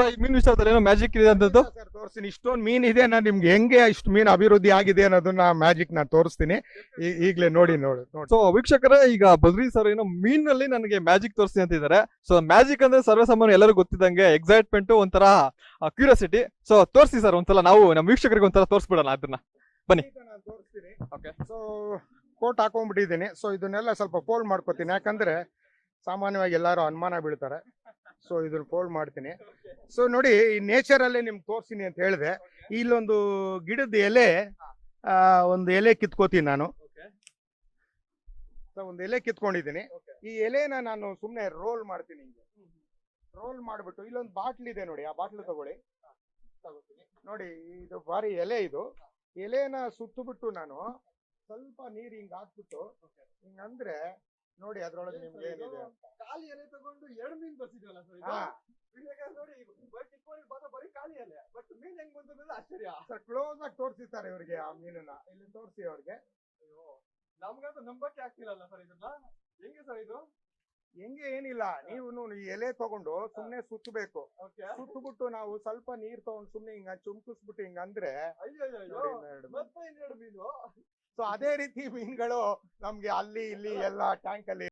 ಈ ಮೀನ್ ವಿಚಾರದಲ್ಲಿ ಏನೋ ಮ್ಯಾಜಿಕ್ ಇದೆ ಅಂತದ್ದು. ಸರ್ ತೋರಿಸ್ತೀನಿ, ಇಷ್ಟೊಂದು ಮೀನ್ ಇದೆ, ನಾನು ನಿಮ್ಗೆ ಹೆಂಗೆ ಇಷ್ಟು ಮೀನ್ ಅಭಿವೃದ್ಧಿ ಆಗಿದೆ ಅನ್ನೋದನ್ನ ಮ್ಯಾಜಿಕ್ ನಾನು ತೋರಿಸ್ತೀನಿ. ಈಗಲೇ ನೋಡಿ ನೋಡಿ ನೋಡಿ. ಸೊ ವೀಕ್ಷಕರೇ, ಈಗ ಬದ್ರಿ ಸರ್ ಏನೋ ಮೀನಲ್ಲಿ ನನಗೆ ಮ್ಯಾಜಿಕ್ ತೋರಿಸಿ ಅಂತಿದ್ದಾರೆ. ಸೊ ಮ್ಯಾಜಿಕ್ ಅಂದ್ರೆ ಸರ್ವೇಸಾಮಾನ್ಯ ಎಲ್ಲರೂ ಗೊತ್ತಿದ್ದಂಗೆ ಎಕ್ಸೈಟ್ಮೆಂಟ್, ಒಂಥರ ಕ್ಯೂರಿಯಾಸಿಟಿ. ಸೊ ತೋರಿಸಿ ಸರ್ ಒಂದ್ಸಲ, ನಾವು ನಮ್ಮ ವೀಕ್ಷಕರಿಗೆ ಒಂದ್ಸಲ ತೋರಿಸ್ಬಿಡೋಣ ಅದನ್ನ. ಬನ್ನಿ. ನಾನು ತೋರಿಸ್ತೀನಿ. ಓಕೆ. ಸೊ ಕೋಟ್ ಹಾಕೊಂಡ್ಬಿಟ್ಟಿದ್ದೀನಿ. ಸೊ ಇದನ್ನೆಲ್ಲ ಸ್ವಲ್ಪ ಫೋಲ್ಡ್ ಮಾಡ್ಕೋತೀನಿ, ಯಾಕಂದ್ರೆ ಸಾಮಾನ್ಯವಾಗಿ ಎಲ್ಲರೂ ಅನುಮಾನ ಬೀಳ್ತಾರೆ. ಸೊ ಇದನ್ನ ಫೋಲ್ಡ್ ಮಾಡ್ತೀನಿ. ಸೊ ನೋಡಿ, ಈ ನೇಚರ್ ಅಲ್ಲೇ ನಿಮ್ಗೆ ತೋರಿಸ್ತೀನಿ ಅಂತ ಹೇಳಿದೆ. ಇಲ್ಲೊಂದು ಗಿಡದ ಎಲೆ, ಒಂದು ಎಲೆ ಕಿತ್ಕೋತೀನಿ ನಾನು. ಸೊ ಒಂದು ಎಲೆ ಕಿತ್ಕೊಂಡಿದ್ದೀನಿ. ಈ ಎಲೆನ ನಾನು ಸುಮ್ಮನೆ ರೋಲ್ ಮಾಡ್ತೀನಿ. ಹಿಂಗೆ ರೋಲ್ ಮಾಡ್ಬಿಟ್ಟು ಇಲ್ಲೊಂದು ಬಾಟ್ಲ್ ಇದೆ ನೋಡಿ, ಆ ಬಾಟ್ಲ್ ತಗೊಳ್ಳಿ. ನೋಡಿ, ಇದು ಭಾರಿ ಎಲೆ. ಇದು ಎಲೆನ ಸುತ್ತಬಿಟ್ಟು ನಾನು ಸ್ವಲ್ಪ ನೀರು ಹಿಂಗ್ ಹಾಕ್ಬಿಟ್ಟು ಹಿಂಗಂದ್ರೆ ನೋಡಿ ಅದ್ರೊಳಗೆ ನಿಮ್ಗೆ ಏನಿದೆ. ಖಾಲಿ ಎಲೆ ತಗೊಂಡು ಎರಡು ಮೀನ್ ಬರ್ಸಿದ್ರಲ್ಲ ಸರ್. ನೋಡಿ ಬರೀ ಖಾಲಿ ಎಲೆ, ಬಟ್ ಮೀನ್ ಹೆಂಗ್ ಬಂದ ಆಶ್ಚರ್ಯ. ಸರ್ ಕ್ಲೋಸ್ ಆಗಿ ತೋರಿಸಿರ್ತಾರೆ ಇವ್ರಿಗೆ ಆ ಮೀನನ್ನ. ಇಲ್ಲಿ ತೋರಿಸಿ ಅವ್ರಿಗೆ. ನಮ್ಗಂತೂ ನಂಬಕ್ಕೆ ಆಗ್ತಿರಲ್ಲ ಸರ್ ಇದನ್ನ. ಹೆಂಗೆ ಸರ್ ಇದು? ಹೆಂಗೆ ಏನಿಲ್ಲ, ನೀವು ಈ ಎಲೆ ತಗೊಂಡು ಸುಮ್ನೆ ಸುತ್ತಬೇಕು. ಸುತ್ತಬಿಟ್ಟು ನಾವು ಸ್ವಲ್ಪ ನೀರ್ ತಗೊಂಡು ಸುಮ್ನೆ ಹಿಂಗ ಚುಮ್ಕಿಸ್ಬಿಟ್ಟು ಹಿಂಗಂದ್ರೆ ಮೀನು. ಸೊ ಅದೇ ರೀತಿ ಮೀನುಗಳು ನಮ್ಗೆ ಅಲ್ಲಿ ಇಲ್ಲಿ ಎಲ್ಲ ಟ್ಯಾಂಕ್ ಅಲ್ಲಿ